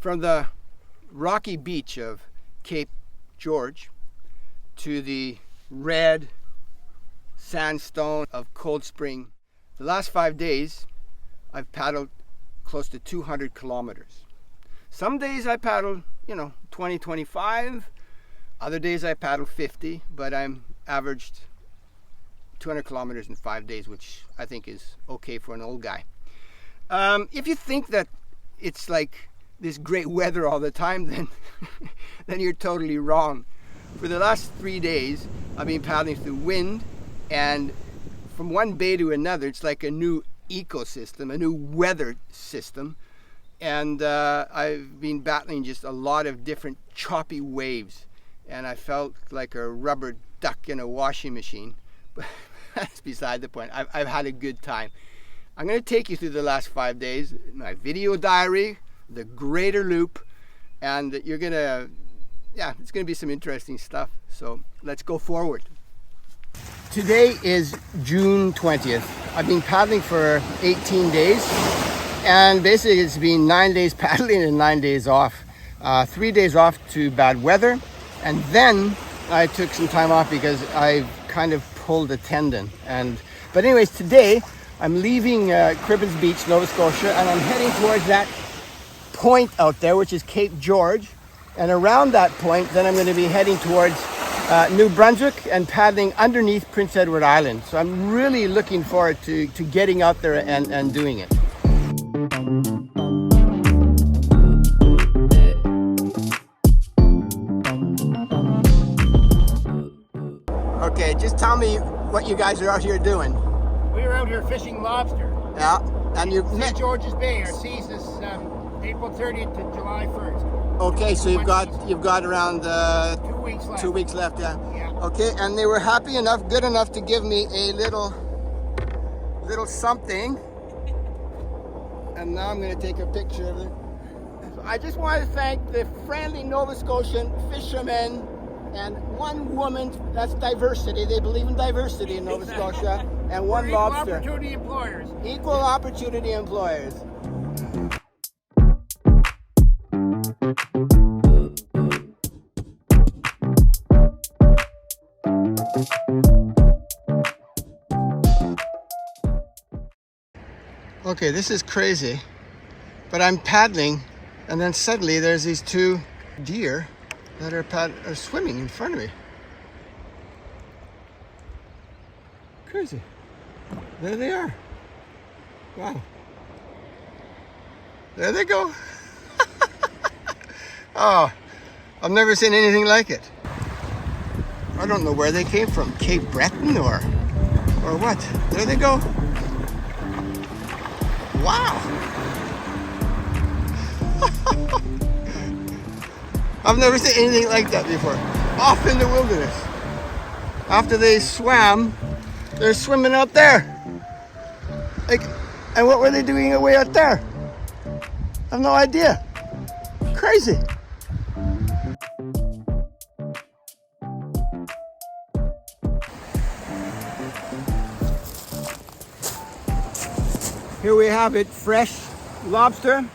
From the rocky beach of Cape George to the red sandstone of Cold Spring, the last 5 days I've paddled close to 200 kilometers. Some days I paddle, 20, 25. Other days I paddle 50, but I'm averaged 200 kilometers in 5 days, which I think is okay for an old guy. If you think that it's like this great weather all the time, then you're totally wrong. For the last 3 days, I've been paddling through wind, and from one bay to another, it's like a new ecosystem, a new weather system. And I've been battling just a lot of different choppy waves, and I felt like a rubber duck in a washing machine. But that's beside the point. I've had a good time. I'm going to take you through the last 5 days, my video diary, the Greater Loop, and it's going to be some interesting stuff. So let's go forward. Today is June 20th. I've been paddling for 18 days, and basically it's been 9 days paddling and 9 days off. 3 days off to bad weather, and then I took some time off because I kind of pulled a tendon. But anyways, today I'm leaving Cribbins Beach, Nova Scotia, and I'm heading towards that point out there, which is Cape George. And around that point, then I'm going to be heading towards New Brunswick and paddling underneath Prince Edward Island. So I'm really looking forward to getting out there and doing it. Okay, just tell me what you guys are out here doing. We're out here fishing lobster. Yeah, and you St. George's Bay. Our season is April 30th to July 1st. Okay, so you've got around 2 weeks left. 2 weeks left, yeah. Yeah. Okay, and they were good enough to give me a little something. And now I'm going to take a picture of it. So I just want to thank the friendly Nova Scotian fishermen and one woman. That's diversity. They believe in diversity in Nova Scotia. And one We're lobster. Equal opportunity employers. Equal opportunity employers. Okay, this is crazy, but I'm paddling, and then suddenly there's these two deer that are swimming in front of me. Crazy. There they are. Wow. There they go. Oh, I've never seen anything like it. I don't know where they came from, Cape Breton or what. There they go. Wow. I've never seen anything like that before. Off in the wilderness. After they swam, they're swimming out there. And what were they doing away out there? I have no idea. Crazy. Here we have it, fresh lobster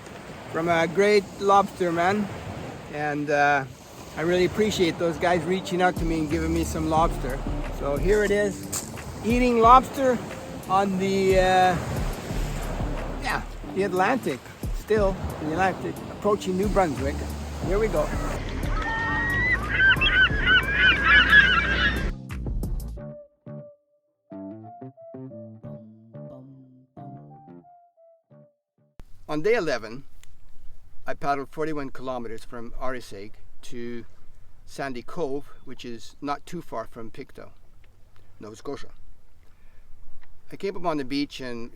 from a great lobster man. And I really appreciate those guys reaching out to me and giving me some lobster. So here it is, eating lobster on the Atlantic, still the Atlantic, approaching New Brunswick. Here we go. On day 11, I paddled 41 kilometers from Arisaig to Sandy Cove, which is not too far from Pictou, Nova Scotia. I came up on the beach and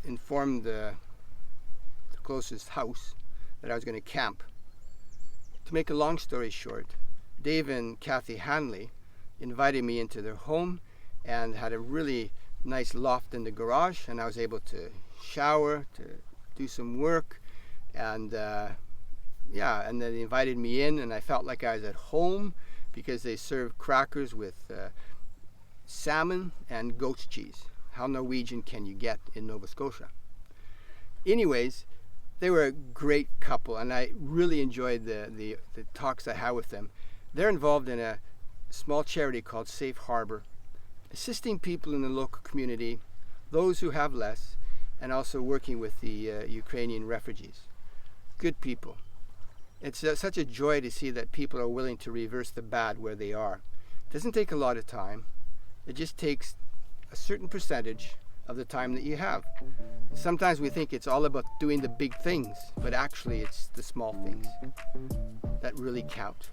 informed the closest house that I was going to camp. To make a long story short, Dave and Kathy Hanley invited me into their home and had a really nice loft in the garage, and I was able to shower, to do some work, and and then they invited me in, and I felt like I was at home because they served crackers with salmon and goat's cheese. How Norwegian can you get in Nova Scotia? Anyways, They were a great couple, and I really enjoyed the talks I had with them. They're involved in a small charity called Safe Harbor, assisting people in the local community, those who have less, and also working with the Ukrainian refugees. Good people. It's such a joy to see that people are willing to reverse the bad where they are. It doesn't take a lot of time. It just takes a certain percentage of the time that you have. Sometimes we think it's all about doing the big things, but actually it's the small things that really count.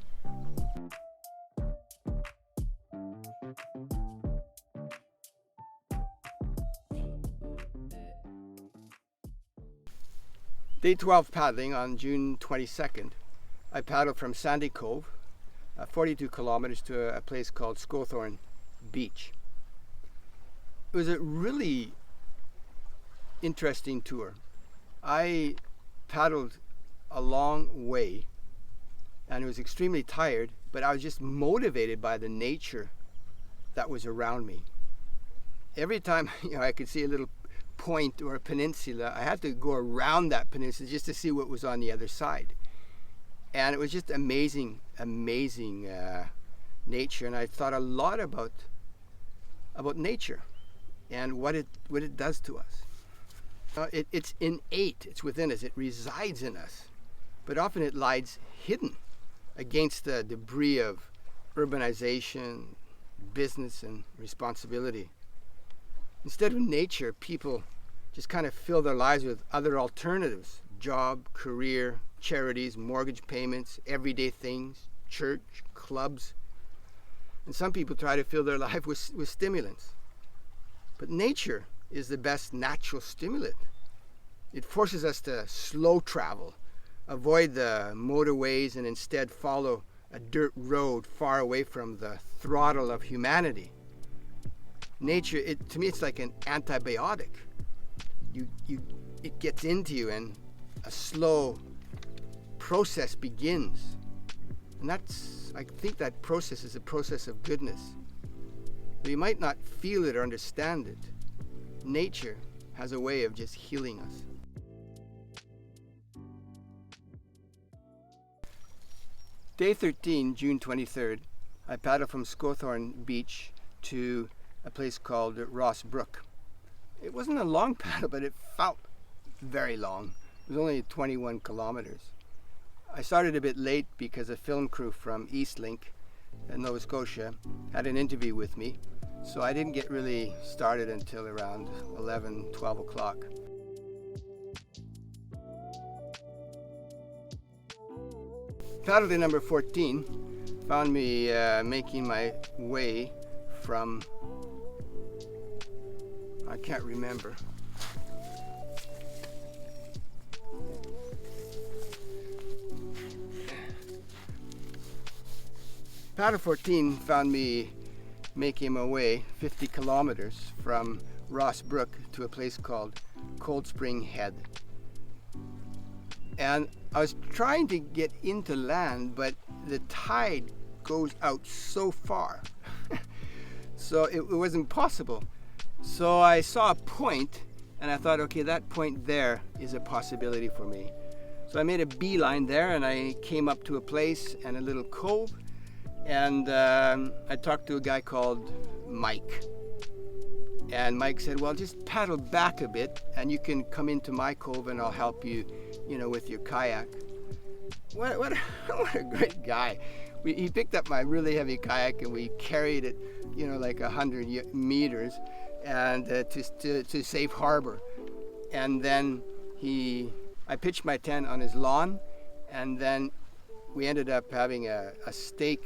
Day 12 paddling on June 22nd, I paddled from Sandy Cove, 42 kilometers to a place called Scotia Beach. It was a really interesting tour. I paddled a long way and was extremely tired, but I was just motivated by the nature that was around me. Every time I could see a little point or a peninsula, I had to go around that peninsula just to see what was on the other side. And it was just amazing nature, and I thought a lot about nature and what it does to us. It's innate, it's within us, it resides in us, but often it lies hidden against the debris of urbanization, business, and responsibility. Instead of nature, people just kind of fill their lives with other alternatives: job, career, charities, mortgage payments, everyday things, church, clubs. And some people try to fill their life with stimulants. But nature is the best natural stimulant. It forces us to slow travel, avoid the motorways, and instead follow a dirt road far away from the throttle of humanity. Nature, to me, it's like an antibiotic. It gets into you, and a slow process begins. And I think that process is a process of goodness. Though you might not feel it or understand it, nature has a way of just healing us. Day 13, June 23rd, I paddled from Scotia Beach to a place called Brook. It wasn't a long paddle, but it felt very long. It was only 21 kilometers. I started a bit late because a film crew from Eastlink in Nova Scotia had an interview with me, so I didn't get really started until around 11, 12 o'clock. Paddle day number 14 found me making my way from, I can't remember. Paddle 14 found me making my way 50 kilometers from Brook to a place called Cold Spring Head. And I was trying to get into land, but the tide goes out so far. So it wasn't possible. So I saw a point, and I thought, okay, that point there is a possibility for me. So I made a beeline there, and I came up to a place and a little cove, and I talked to a guy called Mike. And Mike said, well, just paddle back a bit, and you can come into my cove, and I'll help you, with your kayak. What a great guy. He picked up my really heavy kayak, and we carried it, like 100 meters, and to Safe Harbor. And then I pitched my tent on his lawn, and then we ended up having a steak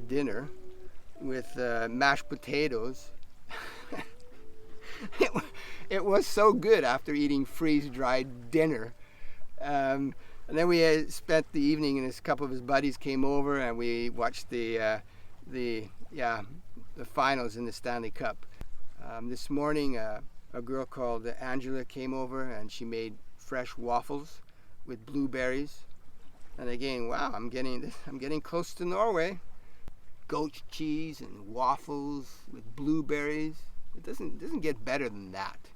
dinner with mashed potatoes. It was so good after eating freeze-dried dinner. And then we spent the evening, and a couple of his buddies came over, and we watched the finals in the Stanley Cup. This morning, a girl called Angela came over, and she made fresh waffles with blueberries. And again, wow, I'm getting close to Norway. Goat cheese and waffles with blueberries. It doesn't get better than that.